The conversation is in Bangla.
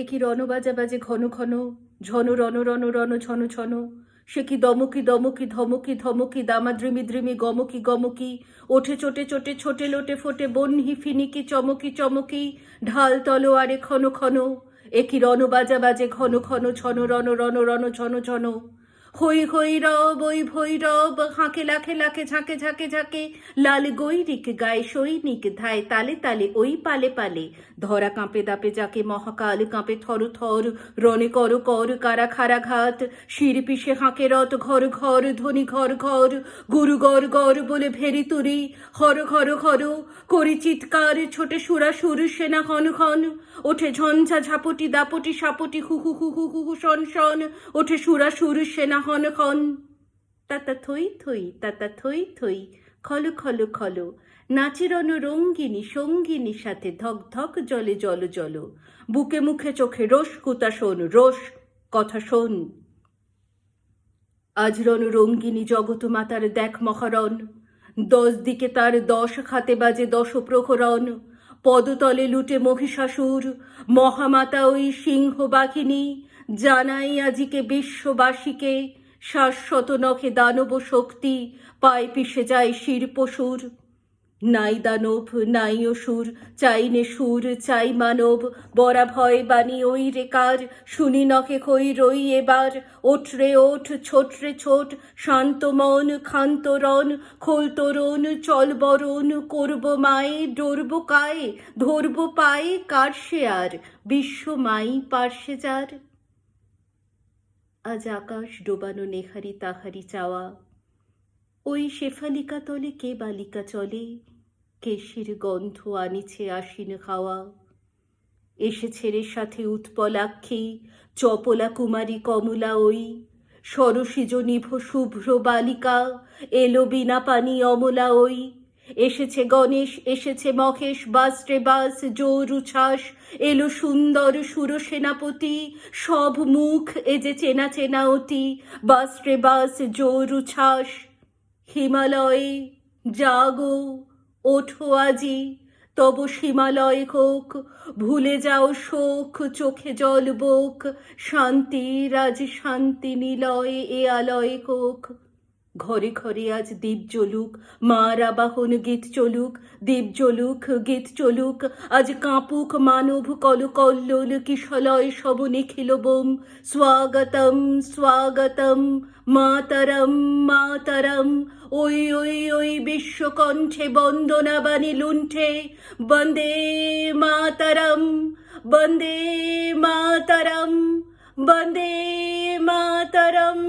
এ কি রণ বাজা বাজে ঘন ঘন, ঝন রণ রণ রণ ঝন ঝন। সে কি দমকি দমকি ধমকি ধমকি, দামা দ্রিমি দ্রিমি গমকি গমকি। ওঠে চোটে চোটে ছোটে লোটে ফোটে, বন্হি ফিনিকি চমকি চমকি। ঢাল তলোয়ারে ক্ষণ ক্ষণ, এ কি রণ বাজা বাজে ঘন ঘন, ঝন রণ রণ রণ ঝন ঝন। হই হই রব ওই ভৈরব, হাঁকে লাখে লাখে ঝাঁকে ঝাঁকে ঝাঁকে। লাল গৈরিক গায়ে সৈনিক ধায় তালে তালে ওই পালে পালে। ধরা কাঁপে দাপে যাকে মহাকাল কাঁপে থর থর, রণে কর কর কারা খারা ঘাত। শির পিষে হাঁকে রথ ঘর ঘর, ধ্বনি ঘর ঘর। গুরু গর গর বলে ভেরি তুরি, হর ঘর ঘর করি চিৎকার। ছোটে সুরা সুর সেনা হন হন, ওঠে ঝঞ্ঝা ঝাপটি দাপটি সাপটি, হু হু হু হু হু হু শন শন। ওঠে সুরা সুর সেনা হন হন। তাতা থই থই তাতা থই থই, খলো খলো খলো। নাচেরন রঙ্গিনী সঙ্গিনী সাথে ধক ধক জলে জল জল। বুকে মুখে চোখে রোষ কুতা শোন, রোষ কথা শোন। আজ রণ রঙ্গিনী জগৎ মাতার দেখ মহারণ। 10 দিকে তার 10 খাতে বাজে 10 প্রহরণ। পদতলে লুটে মহিষাসুর, মহামাতা ওই সিংহ বাহিনী। জানাই আজিকে বিশ্ববাসীকে, শাশ্বত নখে দানব শক্তি, পায়ে পিষে যায় শির পশুর। নাই দানব নাই অসুর, চাই নে সুর চাই মানব। বরা ভয় বাণী ওই রেকার, শুনি নখে খই রই এবার। ওঠ রে ওঠ ছোট রে ছোট, শান্ত মন ক্ষান্ত রণ। খোল তরুণ চল বরণ, করব মায়ে ডরব কায়ে। ধরব পায়ে কার সে আর, বিশ্ব মাই পার্শ্বে যার। আজ আকাশ ডোবানো নেহারি তাহারি চাওয়া, ওই শেফালিকা তলে কে বালিকা চলে। কেশির গন্ধ আনিছে আশিন হাওয়া। এসেছে রে সাথে উৎপলাক্ষী, চপলা কুমারী কমলা ওই। সরসিজ নিভ শুভ্র বালিকা, এলো বিনা পানি অমলা ওই। এসেছে গণেশ এসেছে মহেশ, বাস রে বাস জোর উচ্ছ্বাস। এলো সুন্দর সুর সেনাপতি, সব মুখ এ যে চেনা চেনা অতি। বাস রে বাস জোর উচ্ছ্বাস। হিমালয়ে জাগো, ওঠো আজি, তব হিমালয় হোক। ভুলে যাও শোক, চোখে জল বোক। শান্তির আজ শান্তি নিলয়ে এ আলয় হোক। ঘরে ঘরে আজ দীপ জ্বলুক, মার আবাহন গীত চলুক। দীপ জ্বলুক গীত চলুক, আজ কাঁপুক মানব কল কল্লোল। কিশলয় সব নিখিল বোম, স্বাগতম স্বাগতম। মাতরম মাতরম, ওই ওই ওই বিশ্বকণ্ঠে বন্দনা বাণী লুণ্ঠে। বন্দে মাতরম বন্দে মাতরম বন্দে মাতরম।